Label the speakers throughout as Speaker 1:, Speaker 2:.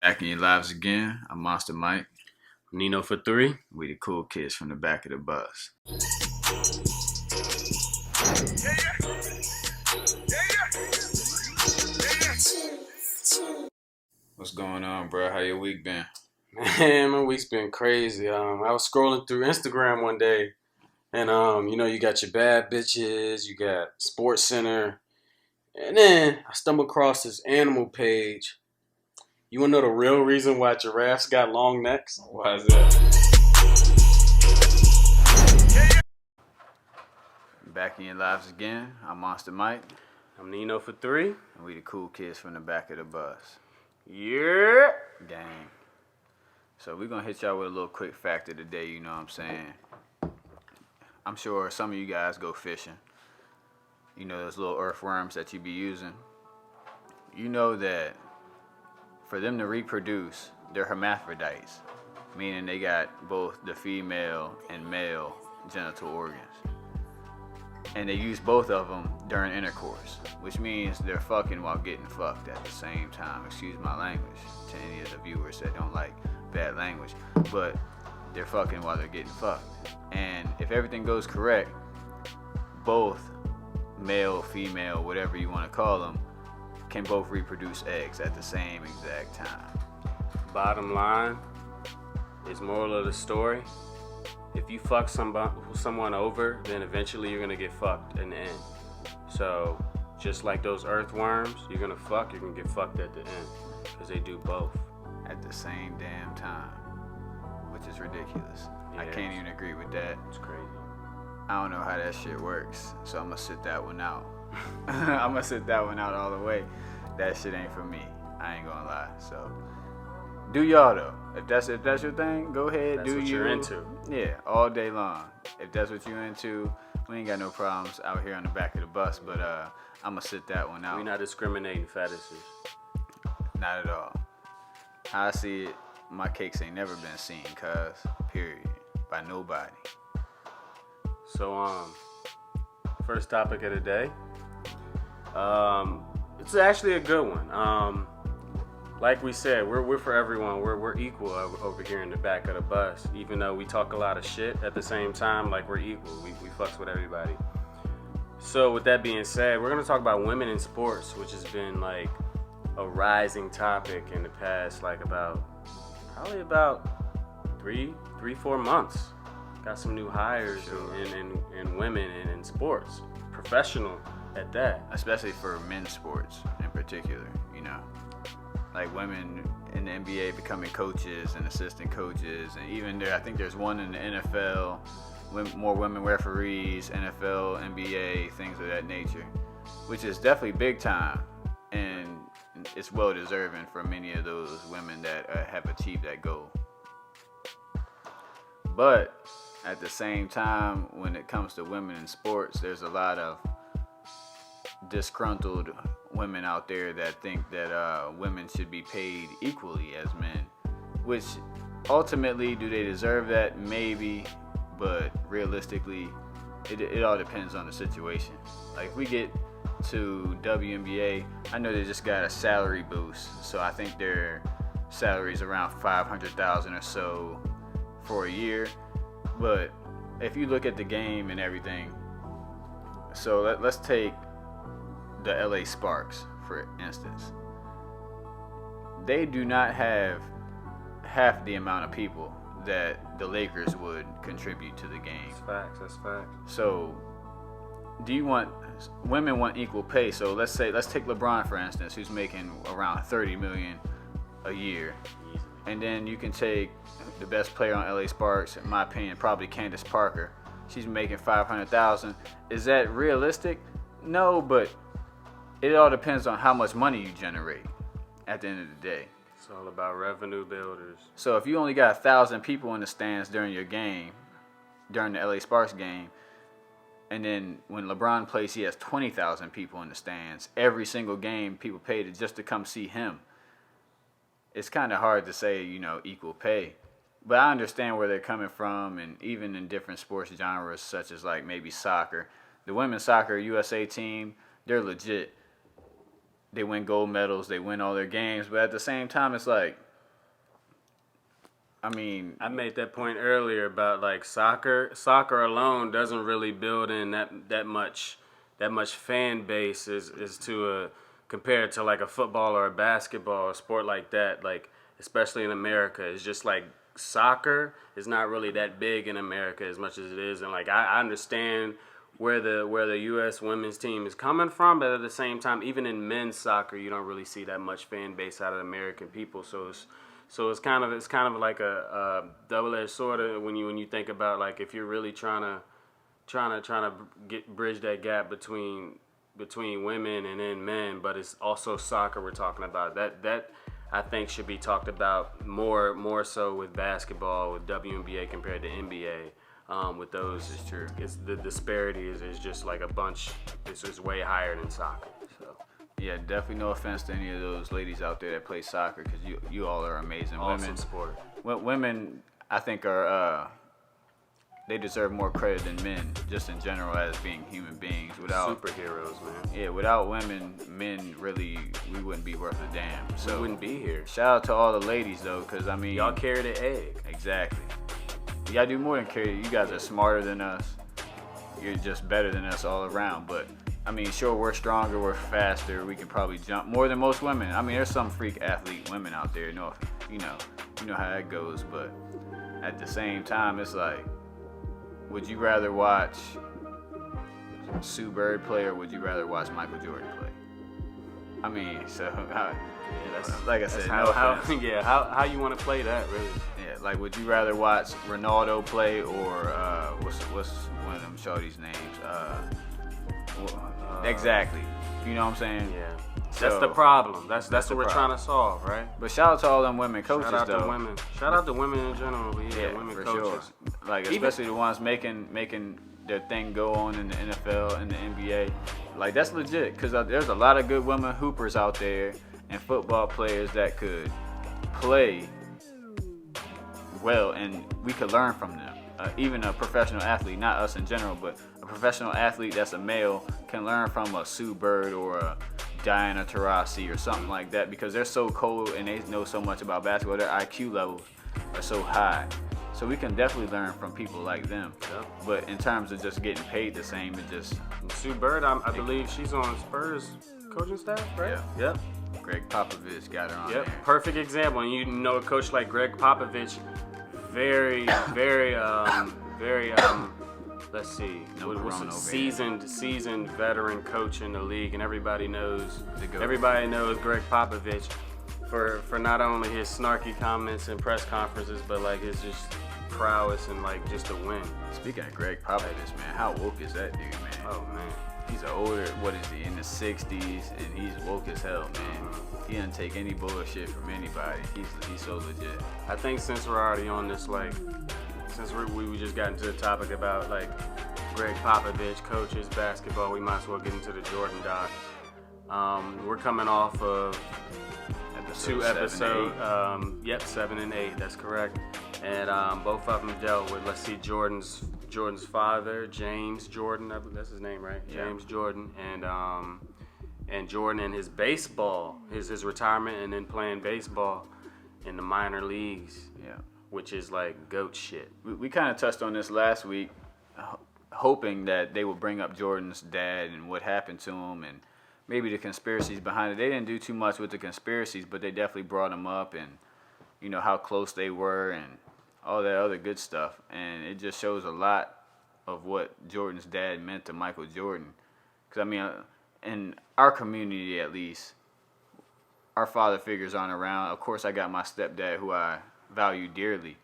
Speaker 1: Back in your lives again. I'm Monster Mike.
Speaker 2: Nino for 3.
Speaker 1: We the cool kids from the back of the bus. What's going on, bro? How your week been?
Speaker 2: Man, my week's been crazy. I was scrolling through Instagram one day, and you got your bad bitches, you got Sports Center, and then I stumbled across this animal page. You wanna know the real reason why giraffes got long necks?
Speaker 1: Why is that? Back in your lives again. I'm Monster Mike.
Speaker 2: I'm Nino for 3.
Speaker 1: And we the cool kids from the back of the bus.
Speaker 2: Yeah.
Speaker 1: Gang. So we're going to hit y'all with a little quick fact of the day, you know what I'm saying? I'm sure some of you guys go fishing. You know those little earthworms that you be using? You know that for them to reproduce, they're hermaphrodites, meaning they got both the female and male genital organs. And they use both of them during intercourse, which means they're fucking while getting fucked at the same time. Excuse my language to any of the viewers that don't like bad language, but they're fucking while they're getting fucked. And if everything goes correct, both male, female, whatever you want to call them, can both reproduce eggs at the same exact time.
Speaker 2: Bottom line is moral of the story. If you fuck someone over, then eventually you're gonna get fucked in the end. So just like those earthworms, you're gonna get fucked at the end, because they do both
Speaker 1: at the same damn time, which is ridiculous.
Speaker 2: Yeah,
Speaker 1: I can't even agree with that.
Speaker 2: It's crazy.
Speaker 1: I don't know how that shit works, so I'm gonna sit that one out. I'm gonna sit that one out all the way. That shit ain't for me. I ain't gonna lie. So do y'all though. If that's your thing, go ahead.
Speaker 2: That's
Speaker 1: do
Speaker 2: what
Speaker 1: you.
Speaker 2: You're into.
Speaker 1: Yeah, all day long. If that's what you're into, we ain't got no problems out here on the back of the bus. But I'm gonna sit that one out.
Speaker 2: We're not discriminating fetishes.
Speaker 1: Not at all. How I see it, my cakes ain't never been seen, cuz, period, by nobody.
Speaker 2: So first topic of the day. It's actually a good one. Like we said, we're for everyone. We're equal over here in the back of the bus. Even though we talk a lot of shit at the same time, like we're equal. We fucks with everybody. So with that being said, we're gonna talk about women in sports, which has been like a rising topic in the past, like probably about 4 months. Got some new hires in women in sports, professional at that.
Speaker 1: Especially for men's sports in particular, you know. Like women in the NBA becoming coaches and assistant coaches, and even I think there's one in the NFL, more women referees, NFL, NBA, things of that nature, which is definitely big time, and it's well deserving for many of those women that have achieved that goal. But at the same time, when it comes to women in sports, there's a lot of disgruntled women out there that think that women should be paid equally as men, which ultimately, do they deserve that? Maybe, but realistically, it all depends on the situation. Like if we get to WNBA, I know they just got a salary boost, so I think their salary is around $500,000 or so for a year. But if you look at the game and everything, so let's take the LA Sparks, for instance. They do not have half the amount of people that the Lakers would contribute to the game.
Speaker 2: That's facts.
Speaker 1: So, women want equal pay. So let's take LeBron for instance, who's making around $30 million a year.
Speaker 2: Easily.
Speaker 1: And then you can take the best player on LA Sparks, in my opinion, probably Candace Parker. She's making $500,000. Is that realistic? No, but it all depends on how much money you generate at the end of the day.
Speaker 2: It's all about revenue builders.
Speaker 1: So if you only got 1,000 people in the stands during your game, during the LA Sparks game, and then when LeBron plays, he has 20,000 people in the stands. Every single game, people paid just to come see him. It's kind of hard to say, equal pay. But I understand where they're coming from, and even in different sports genres, such as like maybe soccer. The women's soccer USA team, they're legit. They win gold medals, they win all their games, but at the same time, it's like, I mean,
Speaker 2: I made that point earlier about like soccer. Soccer alone doesn't really build in that much fan base is to a compared to like a football or a basketball or a sport like that. Like especially in America, it's just like soccer is not really that big in America as much as it is. And like I understand where the U.S. women's team is coming from, but at the same time, even in men's soccer, you don't really see that much fan base out of American people. So it's kind of like a double-edged sword when you think about like if you're really trying to bridge that gap between women and then men, but it's also soccer we're talking about. That I think should be talked about more so with basketball, with WNBA compared to NBA. With those,
Speaker 1: it's true.
Speaker 2: It's the disparity is just like a bunch. It's just way higher than soccer. So.
Speaker 1: Yeah, definitely no offense to any of those ladies out there that play soccer, because you all are amazing.
Speaker 2: Awesome sport.
Speaker 1: Women, I think are they deserve more credit than men, just in general as being human beings. Without
Speaker 2: superheroes, man.
Speaker 1: Yeah, without women, men really we wouldn't be worth a damn. So
Speaker 2: we wouldn't be here.
Speaker 1: Shout out to all the ladies though, because I mean
Speaker 2: y'all carry the egg.
Speaker 1: Exactly. Y'all do more than carry. You guys are smarter than us. You're just better than us all around, but. I mean, sure, we're stronger, we're faster, we can probably jump more than most women. I mean, there's some freak athlete women out there, you know how that goes, but at the same time, it's like, would you rather watch Sue Bird play or would you rather watch Michael Jordan play? I mean, so, like I said, no offense.
Speaker 2: How you want to play that, really?
Speaker 1: Yeah, like, would you rather watch Ronaldo play or, what's one of them shorties' names? Exactly. You know what I'm saying?
Speaker 2: Yeah. That's the problem. That's what we're trying to solve, right?
Speaker 1: But shout out to all them women coaches,
Speaker 2: Shout out
Speaker 1: though.
Speaker 2: to women. Shout out to women in general. But yeah, women
Speaker 1: for
Speaker 2: coaches.
Speaker 1: Sure. Like especially the ones making their thing go on in the NFL and the NBA. Like that's legit, because there's a lot of good women hoopers out there and football players that could play well, and we could learn from them. Even a professional athlete, not us in general, but a professional athlete that's a male can learn from a Sue Bird or a Diana Taurasi or something like that, because they're so cold and they know so much about basketball. Their IQ levels are so high. So we can definitely learn from people like them.
Speaker 2: Yep.
Speaker 1: But in terms of just getting paid the same, it just...
Speaker 2: Sue Bird, I believe she's on Spurs coaching staff, right?
Speaker 1: Yeah. Yep. Greg Popovich got her on there.
Speaker 2: Perfect example. And you know a coach like Greg Popovich, very, let's see, what's a seasoned veteran coach in the league, and everybody knows Greg Popovich for not only his snarky comments and press conferences, but like his just prowess and like just a win.
Speaker 1: Speaking of Greg Popovich, man, how woke is that dude, man?
Speaker 2: Oh man,
Speaker 1: he's an older, what is he, in the 60s, and he's woke as hell, man. He doesn't take any bullshit from anybody. He's so legit.
Speaker 2: I think since we're already on this, like, since we just got into the topic about like Greg Popovich coaches basketball, we might as well get into the Jordan doc. We're coming off of two episodes. 7 and 8. That's correct. And both of them dealt with, let's see, Jordan's father, James Jordan. That's his name, right?
Speaker 1: Yeah.
Speaker 2: James Jordan, and Jordan and his baseball, his retirement, and then playing baseball in the minor leagues.
Speaker 1: Yeah.
Speaker 2: Which is like goat shit.
Speaker 1: We kind of touched on this last week, hoping that they would bring up Jordan's dad and what happened to him and maybe the conspiracies behind it. They didn't do too much with the conspiracies, but they definitely brought him up and, you know, how close they were and all that other good stuff. And it just shows a lot of what Jordan's dad meant to Michael Jordan. Because, I mean, in our community at least, our father figures aren't around. Of course, I got my stepdad who I value dearly,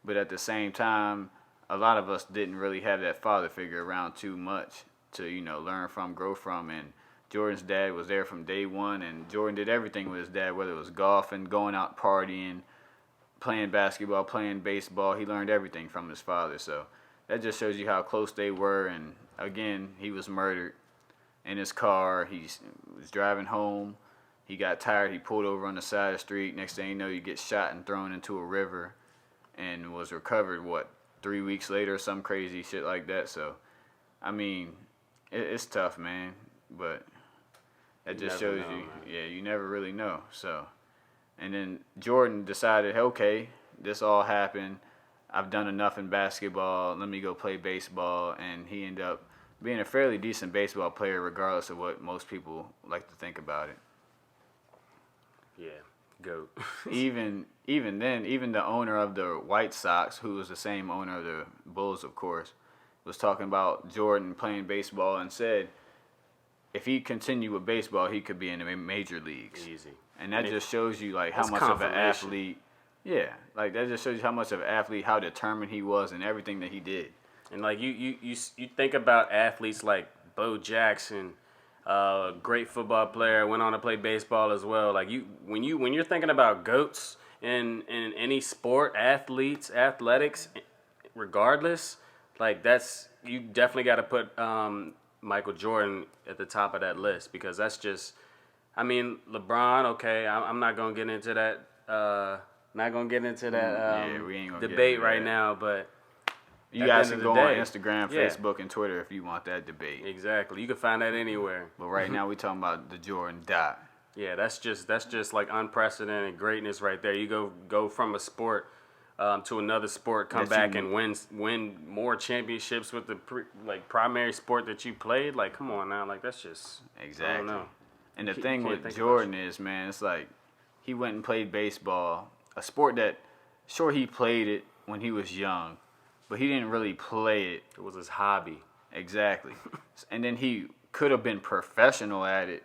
Speaker 1: but at the same time, a lot of us didn't really have that father figure around too much to, you know, learn from, grow from. And Jordan's dad was there from day one, and Jordan did everything with his dad, whether it was golfing, going out partying, playing basketball, playing baseball. He learned everything from his father. So that just shows you how close they were. And again, he was murdered in his car. He was driving home. He got tired. He pulled over on the side of the street. Next thing you know, you get shot and thrown into a river and was recovered, 3 weeks later, some crazy shit like that. So, I mean, it's tough, man. But that just shows you, you never really know. So, and then Jordan decided, okay, this all happened. I've done enough in basketball. Let me go play baseball. And he ended up being a fairly decent baseball player, regardless of what most people like to think about it.
Speaker 2: Yeah, GOAT.
Speaker 1: even then, even the owner of the White Sox, who was the same owner of the Bulls, of course, was talking about Jordan playing baseball and said if he continued with baseball, he could be in the major leagues.
Speaker 2: Easy.
Speaker 1: And that just shows you like how much of an athlete. Yeah, like that just shows you how much of an athlete, how determined he was, and everything that he did.
Speaker 2: And like you think about athletes like Bo Jackson, great football player, went on to play baseball as well. Like when you're thinking about GOATs in any sport, athletes, athletics, regardless, like you definitely got to put Michael Jordan at the top of that list, because that's just, I mean, LeBron. Okay, I'm not gonna get into that. Not gonna get into that
Speaker 1: we ain't gonna
Speaker 2: debate right now, but.
Speaker 1: You guys can go on Instagram, Facebook, and Twitter if you want that debate.
Speaker 2: Exactly. You can find that anywhere.
Speaker 1: But right now we talking about the Jordan dot.
Speaker 2: Yeah, that's just like unprecedented greatness right there. You go from a sport to another sport, come back and win more championships with the primary sport that you played. Like, come on now, like that's just
Speaker 1: exactly.
Speaker 2: I don't know.
Speaker 1: And the thing with Jordan is, man, it's like he went and played baseball, a sport that sure he played it when he was young. But he didn't really play it.
Speaker 2: It was his hobby.
Speaker 1: Exactly. And then he could have been professional at it.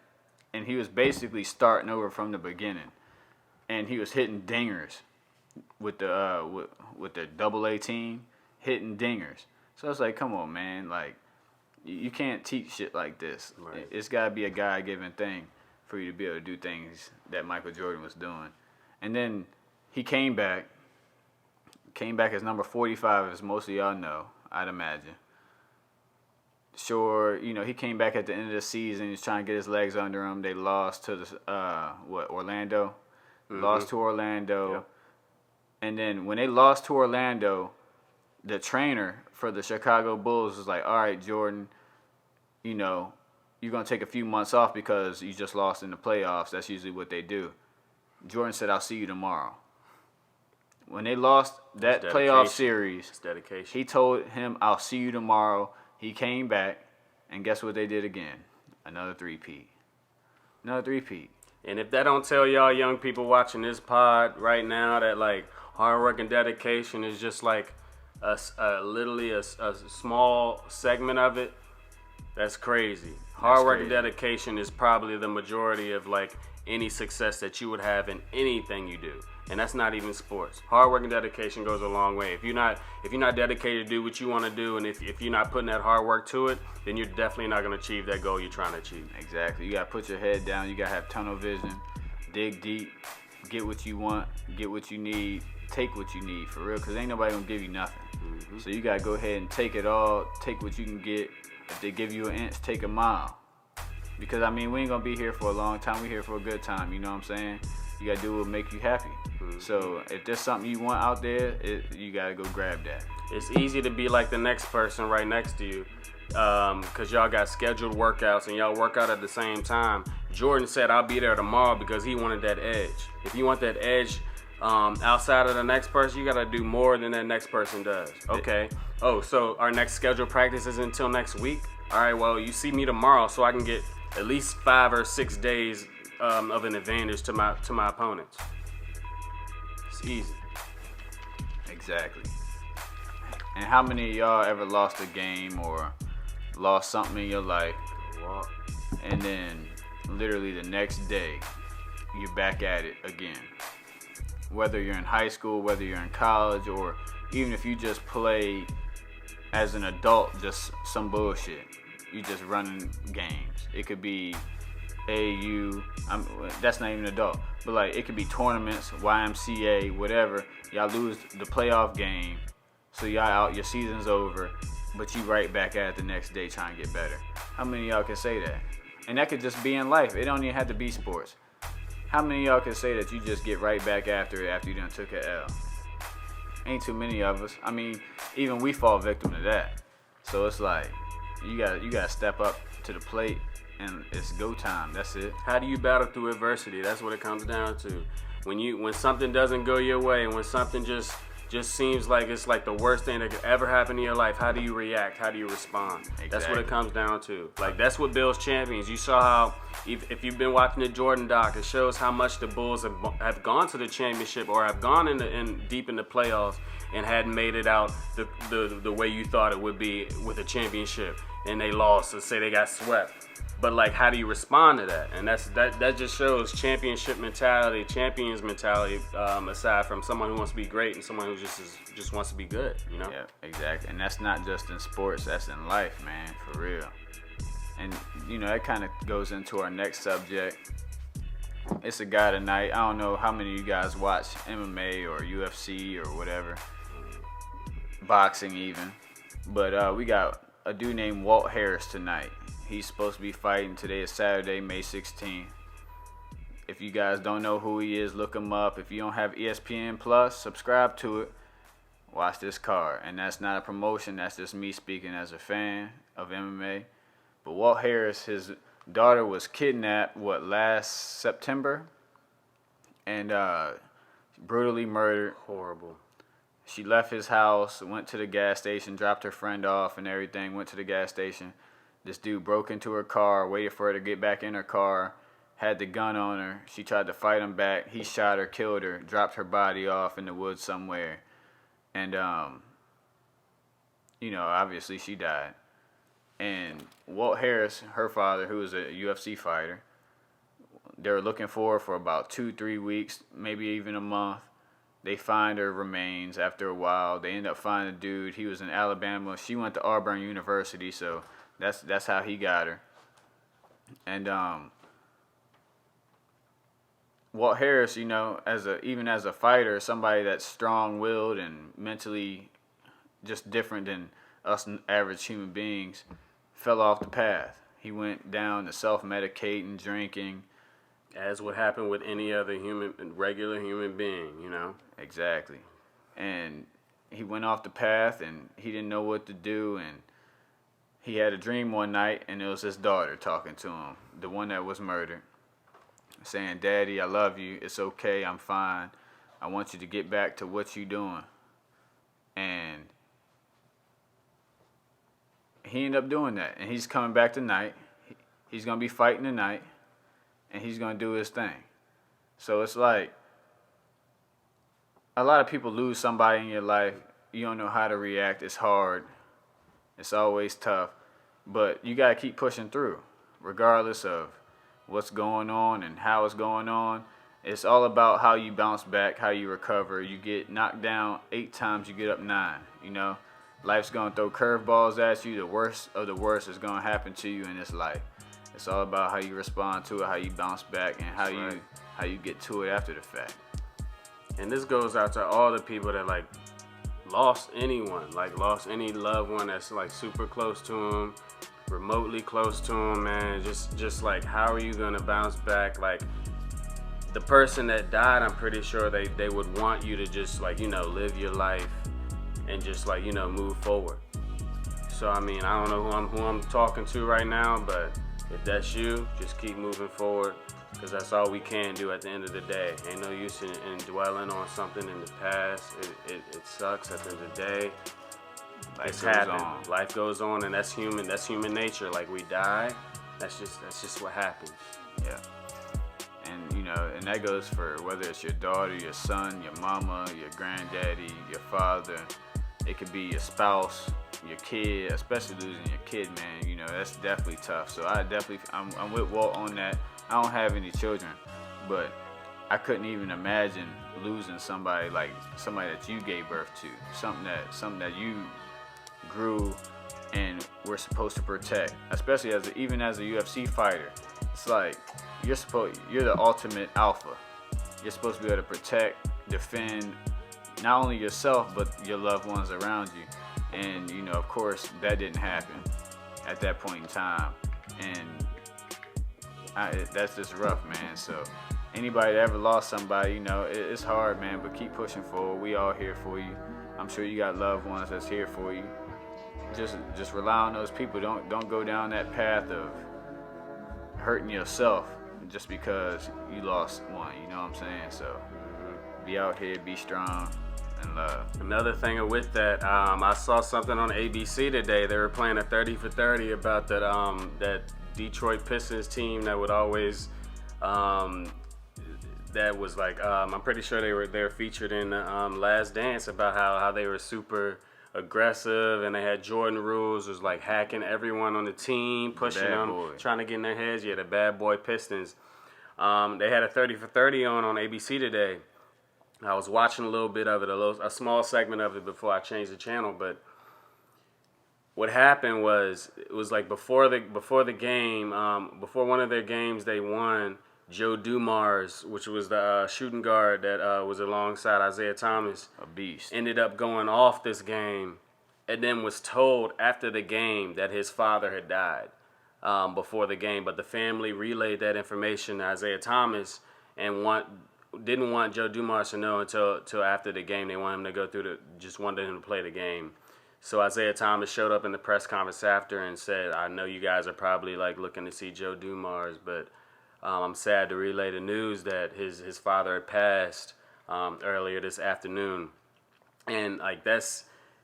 Speaker 1: And he was basically starting over from the beginning. And he was hitting dingers with the AA team, hitting dingers. So it's like, come on, man. Like, you can't teach shit like this.
Speaker 2: Right.
Speaker 1: It's got to be a God-given thing for you to be able to do things that Michael Jordan was doing. And then he came back as number 45, as most of y'all know, I'd imagine. Sure, he came back at the end of the season. He's trying to get his legs under him. They lost to Orlando? Mm-hmm. Lost to Orlando. Yep. And then when they lost to Orlando, the trainer for the Chicago Bulls was like, all right, Jordan, you're going to take a few months off because you just lost in the playoffs. That's usually what they do. Jordan said, I'll see you tomorrow. When they lost that playoff series, he told him, I'll see you tomorrow. He came back, and guess what they did again? Another three-peat.
Speaker 2: And if that don't tell y'all young people watching this pod right now that, like, hard work and dedication is just like literally a small segment of it, that's crazy. Hard work and dedication is probably the majority of, like, any success that you would have in anything you do. And that's not even sports. Hard work and dedication goes a long way. If you're not dedicated to do what you want to do, and if you're not putting that hard work to it, then you're definitely not going to achieve that goal you're trying to achieve.
Speaker 1: Exactly. You got to put your head down. You got to have tunnel vision. Dig deep. Get what you want. Get what you need. Take what you need, for real, because ain't nobody going to give you nothing. Mm-hmm. So you got to go ahead and take it all. Take what you can get. If they give you an inch, take a mile. Because, I mean, we ain't going to be here for a long time. We're here for a good time. You know what I'm saying? You got to do what will make you happy. Mm-hmm. So if there's something you want out there, you got to go grab that.
Speaker 2: It's easy to be like the next person right next to you because y'all got scheduled workouts and y'all work out at the same time. Jordan said, I'll be there tomorrow because he wanted that edge. If you want that edge outside of the next person, you got to do more than that next person does. Okay. Oh, so our next scheduled practice is until next week? All right, well, you see me tomorrow so I can get at least 5 or 6 days of an advantage to my opponents. It's easy.
Speaker 1: Exactly. And how many of y'all ever lost a game or lost something in your life, and then literally the next day you're back at it again? Whether you're in high school, whether you're in college, or even if you just play as an adult, just some bullshit. You just running games. It could be AU, that's not even adult, but like it could be tournaments, YMCA, whatever. Y'all lose the playoff game, so y'all out, your season's over, but you right back at it the next day trying to get better. How many of y'all can say that? And that could just be in life. It don't even have to be sports. How many of y'all can say that you just get right back after it after you done took an L? Ain't too many of us. I mean, even we fall victim to that. So it's like you gotta step up to the plate, and it's go time. That's it.
Speaker 2: How do you battle through adversity? That's what it comes down to. when something doesn't go your way, and when something just seems like it's like the worst thing that could ever happen in your life, how do you react? How do you respond?
Speaker 1: Exactly.
Speaker 2: That's what it comes down to. Like, that's what builds champions. You saw how, if you've been watching the Jordan doc, it shows how much the Bulls have gone to the championship or have gone deep in the playoffs and hadn't made it out the way you thought it would be with a championship, and they lost, let's say they got swept. But like, how do you respond to that? And that just shows championship mentality, champions mentality, aside from someone who wants to be great and someone who just wants to be good, you know?
Speaker 1: Yeah, exactly. And that's not just in sports, that's in life, man, for real. And, you know, that kind of goes into our next subject. It's a guy tonight. I don't know how many of you guys watch MMA or UFC or whatever, boxing even. But we got a dude named Walt Harris tonight. He's supposed to be fighting. Today is Saturday, May 16th. If you guys don't know who he is, look him up. If you don't have ESPN Plus, subscribe to it. Watch this card. And that's not a promotion. That's just me speaking as a fan of MMA. But Walt Harris, his daughter was kidnapped, last September? And brutally murdered.
Speaker 2: Horrible.
Speaker 1: She left his house, went to the gas station, dropped her friend off and everything, went to the gas station. This dude broke into her car, waited for her to get back in her car, had the gun on her. She tried to fight him back. He shot her, killed her, dropped her body off in the woods somewhere. And, you know, obviously she died. And Walt Harris, her father, who was a UFC fighter, they were looking for her for about 2-3 weeks, maybe even a month. They find her remains after a while. They end up finding a dude. He was in Alabama. She went to Auburn University, so that's how he got her. And Walt Harris, you know, even as a fighter, somebody that's strong-willed and mentally just different than us average human beings, fell off the path. He went down to self-medicating, drinking.
Speaker 2: As would happen with any other regular human being, you know?
Speaker 1: Exactly. And he went off the path, and he didn't know what to do, and he had a dream one night, and it was his daughter talking to him, the one that was murdered, saying, "Daddy, I love you. It's okay. I'm fine. I want you to get back to what you're doing." And he ended up doing that, and he's coming back tonight. He's going to be fighting tonight, and he's going to do his thing. So it's like, a lot of people lose somebody in your life. You don't know how to react. It's hard. It's always tough. But you got to keep pushing through, regardless of what's going on and how it's going on. It's all about how you bounce back, how you recover. You get knocked down 8 times, you get up 9, you know. Life's going to throw curveballs at you. The worst of the worst is going to happen to you in this life. It's all about how you respond to it, how you bounce back, and how you get to it after the fact.
Speaker 2: And this goes out to all the people that like lost anyone, like lost any loved one that's like super close to them, remotely close to them, man. Just like, how are you gonna bounce back? Like, the person that died, I'm pretty sure they would want you to just like, you know, live your life and just like, you know, move forward. So I mean, I don't know who I'm talking to right now, but if that's you, just keep moving forward, because that's all we can do at the end of the day. Ain't no use in dwelling on something in the past. It sucks at the end of the day. It's happened. Life goes on, and that's human. That's human nature. Like, we die. That's just what happens.
Speaker 1: Yeah. And you know, and that goes for whether it's your daughter, your son, your mama, your granddaddy, your father. It could be your spouse, your kid, especially losing your kid, man. You know, that's definitely tough. So I'm with Walt on that. I don't have any children, but I couldn't even imagine losing somebody that you gave birth to, something that you grew and were supposed to protect, especially even as a UFC fighter. It's like you're the ultimate alpha. You're supposed to be able to protect, defend not only yourself but your loved ones around you. And you know, of course, that didn't happen at that point in time, and that's just rough, man. So anybody that ever lost somebody, you know, it's hard, man, but keep pushing forward. We all here for you. I'm sure you got loved ones that's here for you. Just rely on those people. Don't go down that path of hurting yourself just because you lost one, you know what I'm saying? So Be out here, be strong, and love.
Speaker 2: Another thing with that, I saw something on ABC today. They were playing a 30 for 30 about that Detroit Pistons team that would always, that was like, I'm pretty sure they were featured in Last Dance about how they were super aggressive and they had Jordan rules. It was like hacking everyone on the team, pushing them, trying to get in their heads. Yeah, the bad boy Pistons. They had a 30 for 30 on ABC today. I was watching a little bit of it, a small segment of it before I changed the channel. But what happened was, it was like before the game, before one of their games they won, Joe Dumars, which was the shooting guard that was alongside Isaiah Thomas,
Speaker 1: a beast,
Speaker 2: ended up going off this game, and then was told after the game that his father had died before the game. But the family relayed that information to Isaiah Thomas and didn't want Joe Dumars to know until after the game. They wanted him to go through just wanted him to play the game. So Isaiah Thomas showed up in the press conference after and said, "I know you guys are probably like looking to see Joe Dumars, but I'm sad to relay the news that his father had passed earlier this afternoon." And like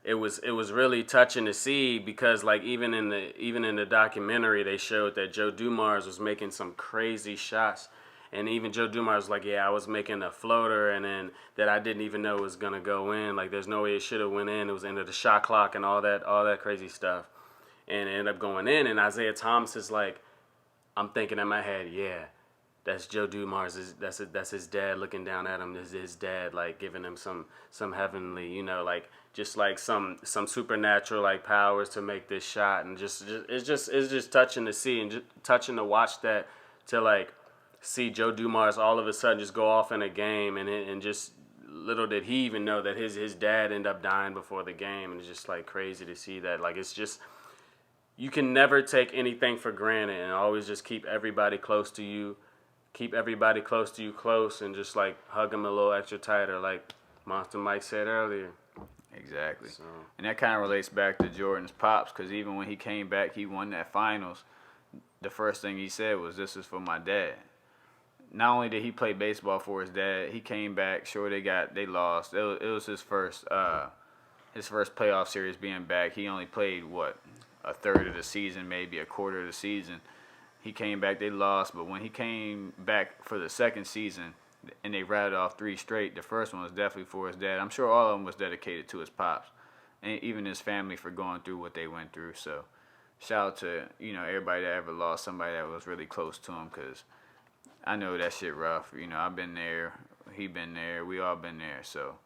Speaker 2: it was really touching to see, because like even in the documentary they showed that Joe Dumars was making some crazy shots. And even Joe Dumars was like, yeah, I was making a floater, and then that I didn't even know was gonna go in. Like, there's no way it should have went in. It was into the shot clock and all that crazy stuff, and it ended up going in. And Isaiah Thomas is like, I'm thinking in my head, yeah, that's Joe Dumars. That's his dad looking down at him. This is his dad, like giving him some heavenly, like just like some supernatural like powers to make this shot. And it's just touching to see and just touching to watch that, to like see Joe Dumars all of a sudden just go off in a game, and just little did he even know that his dad ended up dying before the game. And it's just like crazy to see that. Like, it's just, you can never take anything for granted, and always just keep everybody close to you. Keep everybody close to you close, and just like hug them a little extra tighter, like Monster Mike said earlier.
Speaker 1: Exactly.
Speaker 2: So.
Speaker 1: And that kind of relates back to Jordan's pops, because even when he came back, he won that finals. The first thing he said was, "This is for my dad." Not only did he play baseball for his dad, he came back. Sure, they lost. It was his first playoff series being back. He only played a third of the season, maybe a quarter of the season. He came back. They lost, but when he came back for the second season, and they rattled off 3 straight, the first one was definitely for his dad. I'm sure all of them was dedicated to his pops, and even his family for going through what they went through. So, shout out to everybody that ever lost somebody that was really close to him, because I know that shit rough. I've been there. He been there. We all been there. So,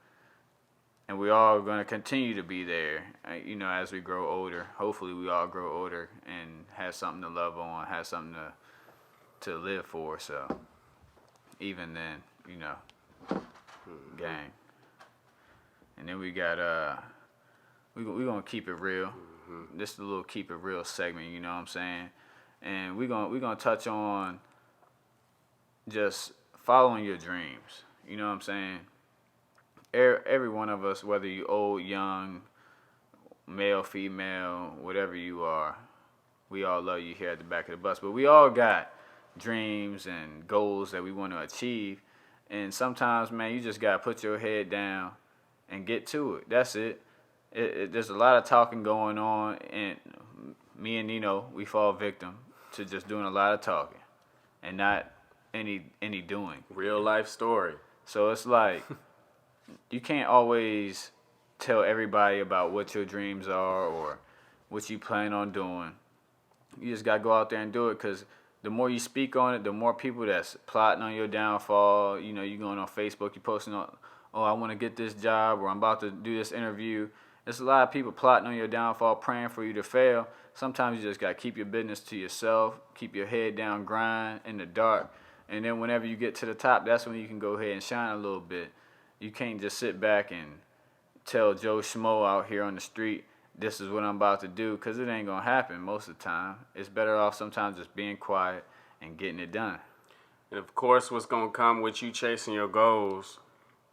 Speaker 1: and we all going to continue to be there, as we grow older. Hopefully we all grow older and have something to love on, have something to live for. So, even then, gang. And then we got, we going to keep it real. Mm-hmm. This is a little keep it real segment, you know what I'm saying? And we gonna touch on just following your dreams. You know what I'm saying? Every one of us, whether you old, young, male, female, whatever you are, we all love you here at the Back of the Bus. But we all got dreams and goals that we want to achieve. And sometimes, man, you just got to put your head down and get to it. That's it. There's a lot of talking going on, and me and Nino, we fall victim to just doing a lot of talking and not any doing.
Speaker 2: Real life story.
Speaker 1: So it's like, you can't always tell everybody about what your dreams are or what you plan on doing. You just got to go out there and do it, because the more you speak on it, the more people that's plotting on your downfall. You going on Facebook, you posting on, oh, I want to get this job, or I'm about to do this interview. There's a lot of people plotting on your downfall, praying for you to fail. Sometimes you just got to keep your business to yourself, keep your head down, grind in the dark. And then whenever you get to the top, that's when you can go ahead and shine a little bit. You can't just sit back and tell Joe Schmo out here on the street, this is what I'm about to do, because it ain't going to happen most of the time. It's better off sometimes just being quiet and getting it done.
Speaker 2: And of course, what's going to come with you chasing your goals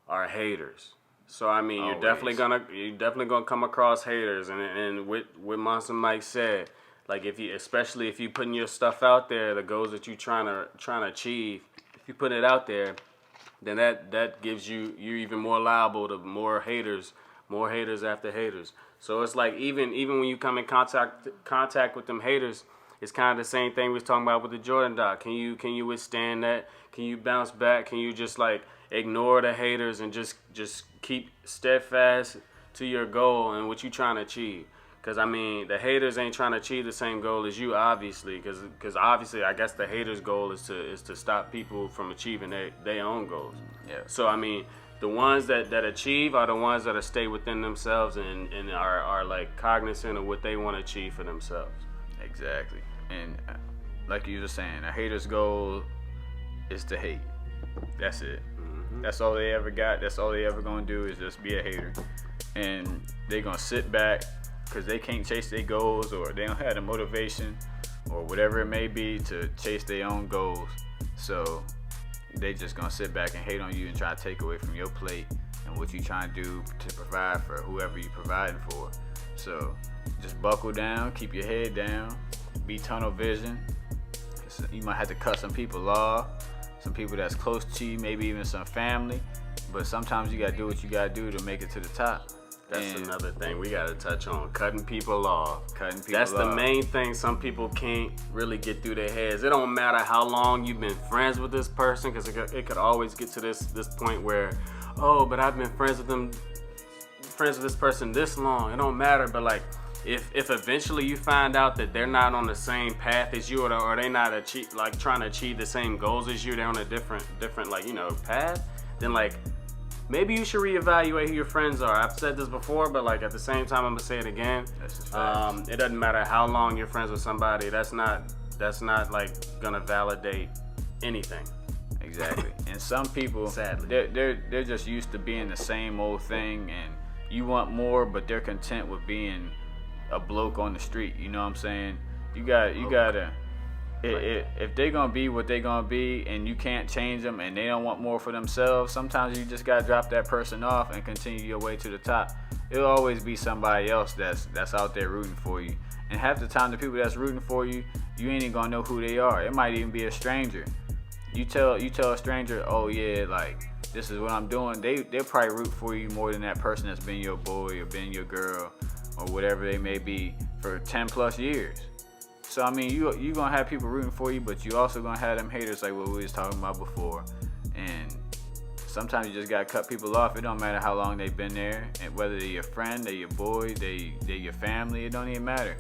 Speaker 2: are haters. So, I mean, you're definitely gonna come across haters. And with Monster Mike said, like, especially if you putting your stuff out there, the goals that you trying to achieve, if you put it out there, then that gives you're even more liable to more haters after haters. So it's like even when you come in contact with them haters, it's kind of the same thing we was talking about with the Jordan doc. Can you withstand that? Can you bounce back? Can you just like ignore the haters and just keep steadfast to your goal and what you trying to achieve? Because, I mean, the haters ain't trying to achieve the same goal as you, obviously. Because obviously, I guess the haters' goal is to stop people from achieving their own goals.
Speaker 1: Yeah.
Speaker 2: So, I mean, the ones that achieve are the ones that stay within themselves and are like, cognizant of what they want to achieve for themselves.
Speaker 1: Exactly. And like you were saying, a hater's goal is to hate. That's it. Mm-hmm. That's all they ever got. That's all they ever going to do is just be a hater. And they going to sit back because they can't chase their goals, or they don't have the motivation or whatever it may be to chase their own goals. So they just gonna sit back and hate on you and try to take away from your plate and what you trying to do to provide for whoever you providing for. So just buckle down, keep your head down, be tunnel vision. You might have to cut some people off, some people that's close to you, maybe even some family, but sometimes you gotta do what you gotta do to make it to the top.
Speaker 2: That's another thing we gotta touch on, cutting people off. That's
Speaker 1: off.
Speaker 2: The main thing some people can't really get through their heads. It don't matter how long you've been friends with this person, because it could always get to this point where, oh, but I've been friends with this person this long. It don't matter, but like, if eventually you find out that they're not on the same path as you, or they not trying to achieve the same goals as you, they're on a different like, you know, path, then like, maybe you should reevaluate who your friends are. I've said this before, but like at the same time, I'm gonna say it again. It doesn't matter how long you're friends with somebody. That's not like gonna validate anything.
Speaker 1: Exactly. And some people,
Speaker 2: sadly,
Speaker 1: they're just used to being the same old thing, and you want more, but they're content with being a bloke on the street. You know what I'm saying? You gotta. If they're gonna be what they're gonna be and you can't change them and they don't want more for themselves, sometimes you just gotta drop that person off and continue your way to the top. It'll always be somebody else that's out there rooting for you. And half the time the people that's rooting for you, you ain't even gonna know who they are. It might even be a stranger. You tell a stranger, oh yeah, like this is what I'm doing, they'll probably root for you more than that person that's been your boy or been your girl or whatever they may be for 10 plus years. So, I mean, you going to have people rooting for you, but you also going to have them haters like what we was talking about before. And sometimes you just got to cut people off. It don't matter how long they've been there. And whether they're your friend, they're your boy, they're your family, it don't even matter.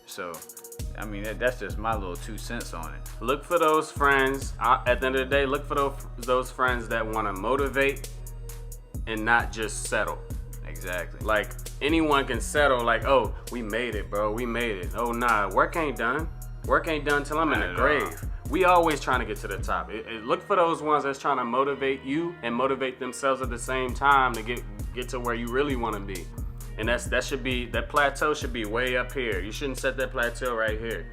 Speaker 1: So, I mean, that's just my little 2 cents on it.
Speaker 2: Look for those friends. At the end of the day, look for those friends that want to motivate and not just settle.
Speaker 1: Exactly.
Speaker 2: Like, anyone can settle, like, oh, we made it, bro. We made it. Oh, nah, work ain't done. Work ain't done till I'm in the grave. We always trying to get to the top. Look for those ones that's trying to motivate you and motivate themselves at the same time to get to where you really want to be. And that plateau should be way up here. You shouldn't set that plateau right here.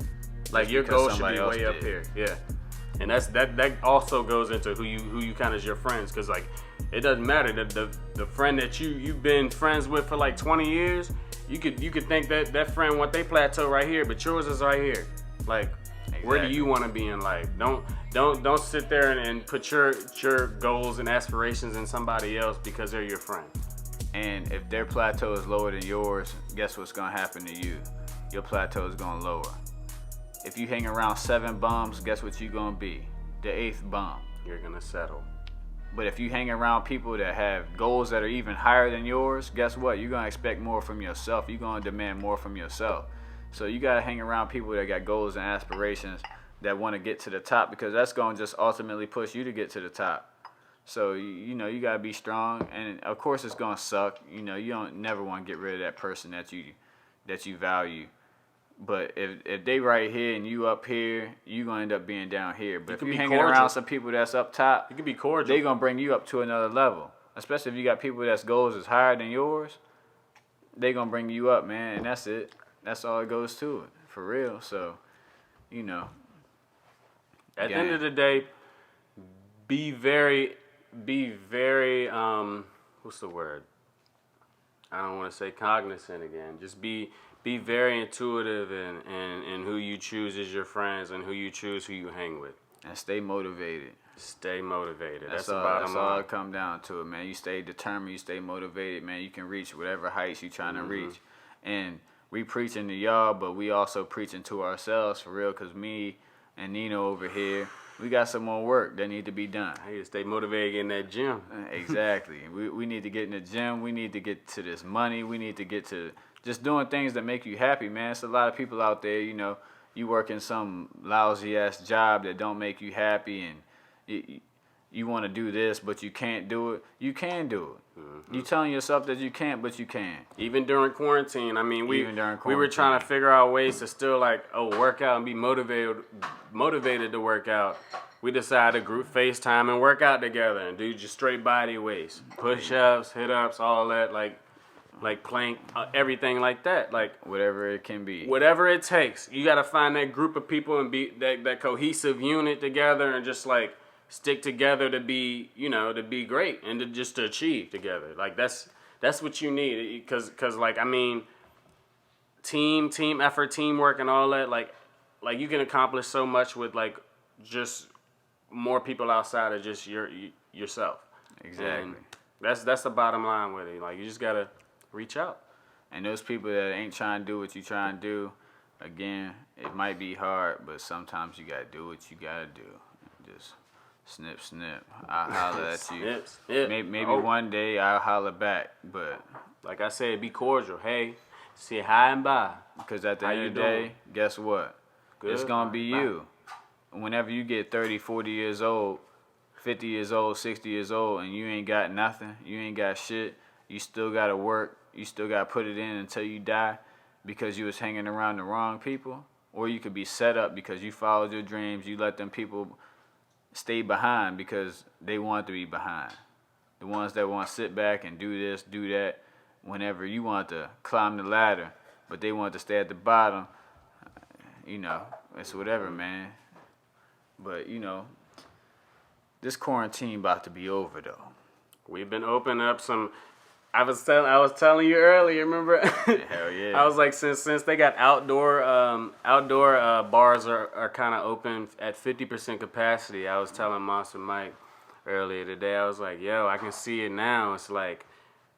Speaker 2: Like, your goal should be way up here. Yeah. And that also goes into who you count as your friends, because like, it doesn't matter. The friend that you've been friends with for like 20 years, you could think that friend want they plateau right here, but yours is right here. Like, exactly. Where do you want to be in life? Don't sit there and put your goals and aspirations in somebody else because they're your friend.
Speaker 1: And if their plateau is lower than yours, guess what's gonna happen to you? Your plateau is gonna lower. If you hang around 7 bums, guess what you gonna be? The 8th bum.
Speaker 2: You're gonna settle.
Speaker 1: But if you hang around people that have goals that are even higher than yours, guess what? You're going to expect more from yourself. You're going to demand more from yourself. So you got to hang around people that got goals and aspirations that want to get to the top, because that's going to just ultimately push you to get to the top. So, you got to be strong. And, of course, it's going to suck. You don't never want to get rid of that person that you value. But if they right here and you up here, you gonna end up being down here. But if you hanging around some people that's up top,
Speaker 2: you can be cordial.
Speaker 1: They gonna bring you up to another level. Especially if you got people that's goals is higher than yours, they gonna bring you up, man. And that's it. That's all it goes to it, for real. So,
Speaker 2: at the end of the day, be very. What's the word? I don't want to say cognizant again. Just be very intuitive in who you choose as your friends and who you hang with.
Speaker 1: And stay motivated.
Speaker 2: Stay motivated. That's
Speaker 1: That's all it come down to it, man. You stay determined, you stay motivated, man. You can reach whatever heights you trying to reach. And we preaching to y'all, but we also preaching to ourselves for real, because me and Nino over here, we got some more work that need to be done.
Speaker 2: I need to stay motivated in that gym.
Speaker 1: Exactly. We need to get in the gym. We need to get to this money. We need to get to just doing things that make you happy, man. It's a lot of people out there, you know, you work in some lousy-ass job that don't make you happy, and you want to do this, but you can't do it. You can do it. You telling yourself that you can't, but you can.
Speaker 2: Even during quarantine, I mean, we were trying to figure out ways to still work out and be motivated to work out. We decided to group FaceTime and work out together and do just straight body weights, push-ups, hit-ups, all that, like plank, everything like that, like
Speaker 1: whatever it can be,
Speaker 2: whatever it takes. You got to find that group of people and be that cohesive unit together and just like stick together to be, you know, to be great and to achieve together. Like that's what you need, because like, I mean, team effort, teamwork, and all that. Like you can accomplish so much with like just more people outside of just yourself.
Speaker 1: Exactly.
Speaker 2: And that's the bottom line with it. Like, you just gotta reach out.
Speaker 1: And those people that ain't trying to do what you trying to do, again, it might be hard, but sometimes you gotta do what you gotta do. Just snip, snip. I'll holler at you.
Speaker 2: Snip.
Speaker 1: Maybe one day I'll holler back, but
Speaker 2: like I said, be cordial. Hey, say hi and bye.
Speaker 1: Because at the end of the day, guess what?
Speaker 2: Good.
Speaker 1: It's gonna be you. Whenever you get 30, 40 years old, 50 years old, 60 years old, and you ain't got nothing, you ain't got shit, you still gotta work, you still gotta put it in until you die because you was hanging around the wrong people. Or you could be set up because you followed your dreams, you let them people stay behind because they want to be behind. The ones that want to sit back and do this, do that, whenever you want to climb the ladder, but they want to stay at the bottom, you know, it's whatever, man. But, you know, this quarantine about to be over, though.
Speaker 2: We've been opening up some. I was telling you earlier. Remember?
Speaker 1: Hell yeah.
Speaker 2: I was like, since they got outdoor bars are kind of open at 50% capacity. I was telling Monster Mike earlier today. I was like, yo, I can see it now. It's like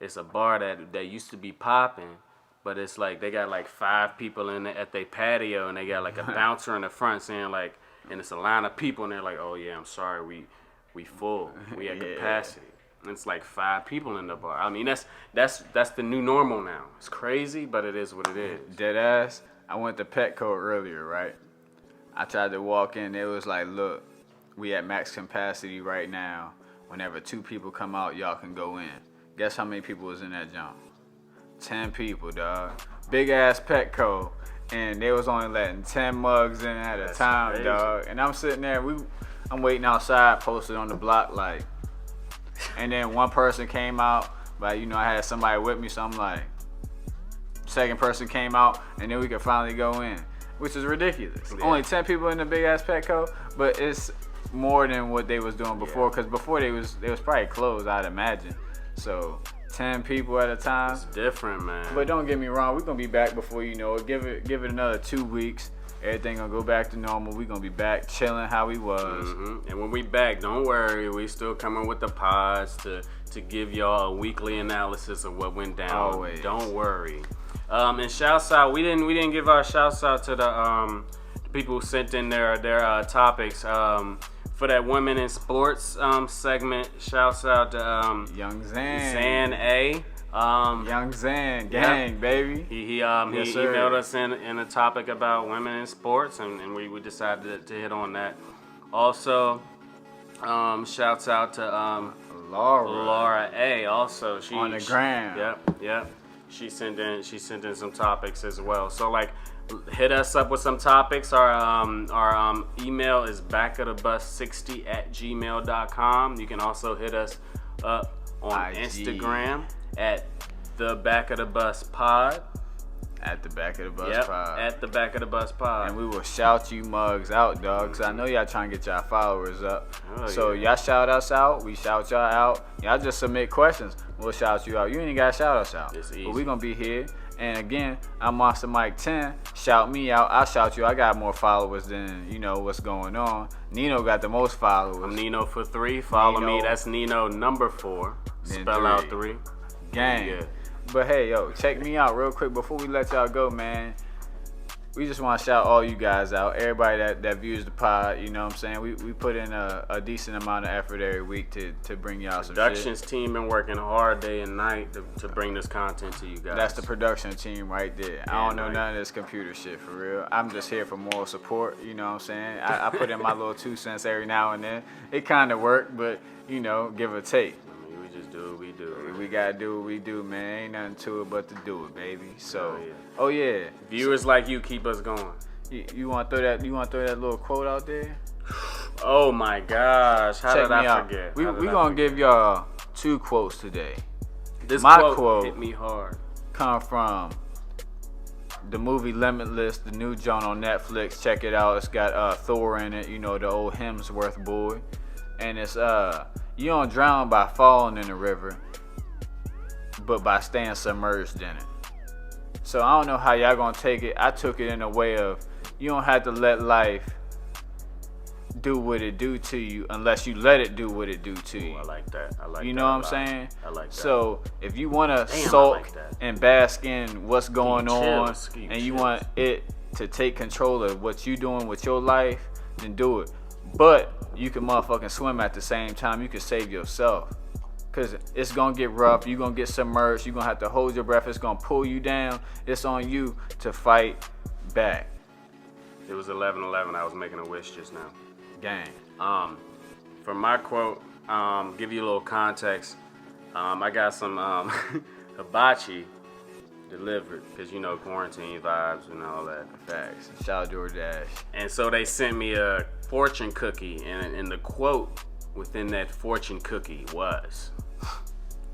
Speaker 2: it's a bar that used to be popping, but it's like they got like 5 people in at their patio, and they got like a bouncer in the front saying like. And it's a line of people, and they're like, "Oh yeah, I'm sorry, we full, we at capacity." And it's like 5 people in the bar. I mean, that's the new normal now. It's crazy, but it is what it is.
Speaker 1: Dead ass. I went to Petco earlier, right? I tried to walk in. It was like, "Look, we at max capacity right now. Whenever 2 people come out, y'all can go in." Guess how many people was in that jump? 10 people, dog. Big ass Petco. And they was only letting 10 mugs in at a time, crazy. Dog. And I'm sitting there, I'm waiting outside, posted on the block, like. And then one person came out, but you know, I had somebody with me, so I'm like, second person came out, and then we could finally go in, which is ridiculous. Yeah. Only 10 people in the big ass Petco, but it's more than what they was doing before, because before they was probably closed, I'd imagine. So 10 people at a time.
Speaker 2: It's different, man.
Speaker 1: But don't get me wrong, we're gonna be back before you know it. Give it another 2 weeks. Everything gonna go back to normal. We're gonna be back chilling how we was.
Speaker 2: Mm-hmm. And when we back, don't worry, we still coming with the pods to give y'all a weekly analysis of what went down.
Speaker 1: Always.
Speaker 2: Don't worry. And shouts out. We didn't give our shouts out to the people who sent in their topics. For that women in sports segment, shouts out to
Speaker 1: Young Zan.
Speaker 2: Zan A.
Speaker 1: Young Zan, gang, baby.
Speaker 2: He emailed us in a topic about women in sports, and we decided to hit on that. Also, shouts out to Laura A. Also, she
Speaker 1: on the gram.
Speaker 2: Yep. She sent in some topics as well. So like, hit us up with some topics. Our email is backofthebus60@gmail.com. You can also hit us up on IG. Instagram at the Back of the Bus Pod.
Speaker 1: At the Back of the Bus
Speaker 2: Yep,
Speaker 1: pod.
Speaker 2: at the Back of the Bus pod.
Speaker 1: And we will shout you mugs out, dog. Cause I know y'all trying to get y'all followers up.
Speaker 2: Oh,
Speaker 1: So
Speaker 2: yeah.
Speaker 1: y'all shout us out. We shout y'all out. Y'all just submit questions. We'll shout you out. You ain't gotta shout us out.
Speaker 2: It's easy.
Speaker 1: But we gonna be here. And again, I'm Monster Mike 10. Shout me out. I'll shout you. I got more followers than you know what's going on. Nino got the most followers.
Speaker 2: I'm Nino for 3. Follow
Speaker 1: Nino.
Speaker 2: me. That's Nino number 4.
Speaker 1: Then
Speaker 2: Spell
Speaker 1: 3.
Speaker 2: out 3.
Speaker 1: Gang.
Speaker 2: Yeah.
Speaker 1: But hey, yo, check me out real quick before we let y'all go, man. We just want to shout all you guys out. Everybody that views the pod, you know what I'm saying? We put in a decent amount of effort every week to bring y'all some
Speaker 2: Productions
Speaker 1: shit.
Speaker 2: team been working hard day and night to bring this content to you guys.
Speaker 1: That's the production team right there. I don't know
Speaker 2: right.
Speaker 1: none of this computer shit for real. I'm just here for moral support, you know what I'm saying? I put in my little 2 cents every now and then. It kind of work, but, you know, give or take.
Speaker 2: I mean, we just do what we do.
Speaker 1: We gotta do what we do, man. Ain't nothing to it but to do it, baby. So,
Speaker 2: Oh, yeah.
Speaker 1: oh yeah.
Speaker 2: Viewers like you keep us going.
Speaker 1: You want to throw that? You want to throw that little quote out there?
Speaker 2: Oh my gosh! How
Speaker 1: Check
Speaker 2: did
Speaker 1: me
Speaker 2: I
Speaker 1: out.
Speaker 2: forget?
Speaker 1: We
Speaker 2: How did I
Speaker 1: gonna
Speaker 2: forget?
Speaker 1: give y'all 2 quotes today.
Speaker 2: This
Speaker 1: my
Speaker 2: quote,
Speaker 1: quote
Speaker 2: hit me hard.
Speaker 1: Come from the movie Limitless, the new joint on Netflix. Check it out. It's got Thor in it. You know, the old Hemsworth boy. And it's you don't drown by falling in the river, but by staying submerged in it. So I don't know how y'all gonna take it. I took it in a way of you don't have to let life do what it do to you unless you let it do what it do to you.
Speaker 2: I like that. I like
Speaker 1: You
Speaker 2: that
Speaker 1: know what
Speaker 2: a
Speaker 1: I'm
Speaker 2: lot.
Speaker 1: saying?
Speaker 2: I like that.
Speaker 1: So if you want to
Speaker 2: Damn, I
Speaker 1: sulk
Speaker 2: like that.
Speaker 1: and bask in what's going
Speaker 2: Ski
Speaker 1: on,
Speaker 2: chills, ski
Speaker 1: and you
Speaker 2: chills.
Speaker 1: want it to take control of what you doing with your life, then do it. But you can motherfucking swim at the same time. You can save yourself. Cause it's gonna get rough. You're gonna get submerged. You're gonna have to hold your breath. It's gonna pull you down. It's on you to fight back.
Speaker 2: It was 11:11. I was making a wish just now.
Speaker 1: Gang.
Speaker 2: For my quote, give you a little context. I got some hibachi delivered because you know quarantine vibes and all that.
Speaker 1: Facts. Shout out DoorDash.
Speaker 2: And so they sent me a fortune cookie, and the quote within that fortune cookie was,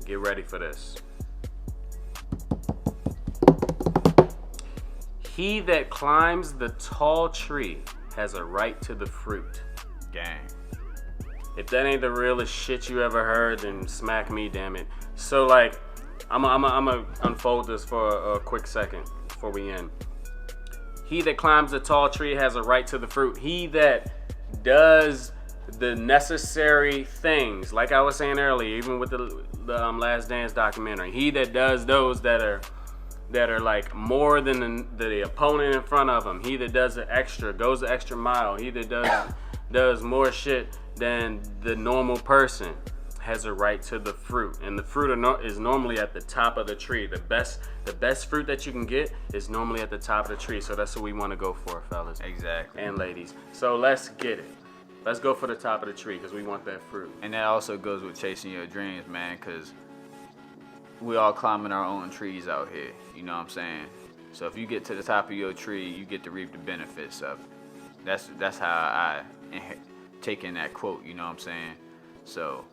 Speaker 2: get ready for this. He that climbs the tall tree has a right to the fruit.
Speaker 1: Gang.
Speaker 2: If that ain't the realest shit you ever heard, then smack me, damn it. So like, I'm gonna unfold this for a quick second before we end. He that climbs the tall tree has a right to the fruit. He that does the necessary things, like I was saying earlier, even with the Last Dance documentary. He that does those that are like more than the opponent in front of him. He that does the extra, goes the extra mile. He that does more shit than the normal person has a right to the fruit. And the fruit is normally at the top of the tree. The best fruit that you can get is normally at the top of the tree. So that's what we want to go for, fellas.
Speaker 1: Exactly.
Speaker 2: And ladies. So let's get it. Let's go for the top of the tree because we want that fruit.
Speaker 1: And that also goes with chasing your dreams, man, because we all climbing our own trees out here. You know what I'm saying? So if you get to the top of your tree, you get to reap the benefits of it. That's how I take in that quote, you know what I'm saying? So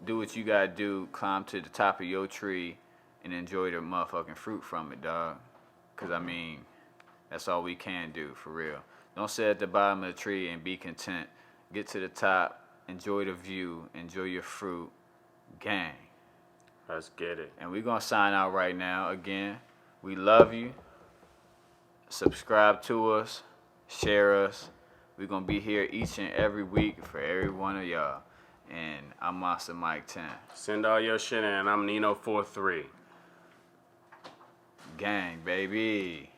Speaker 1: do what you gotta do, climb to the top of your tree, and enjoy the motherfucking fruit from it, dog. Because, I mean, that's all we can do, for real. Don't sit at the bottom of the tree and be content. Get to the top, enjoy the view, enjoy your fruit. Gang.
Speaker 2: Let's get it.
Speaker 1: And we're going to sign out right now. Again, we love you. Subscribe to us. Share us. We're going to be here each and every week for every one of y'all. And I'm Monster Mike 10.
Speaker 2: Send all your shit in. I'm Nino 43.
Speaker 1: Gang, baby.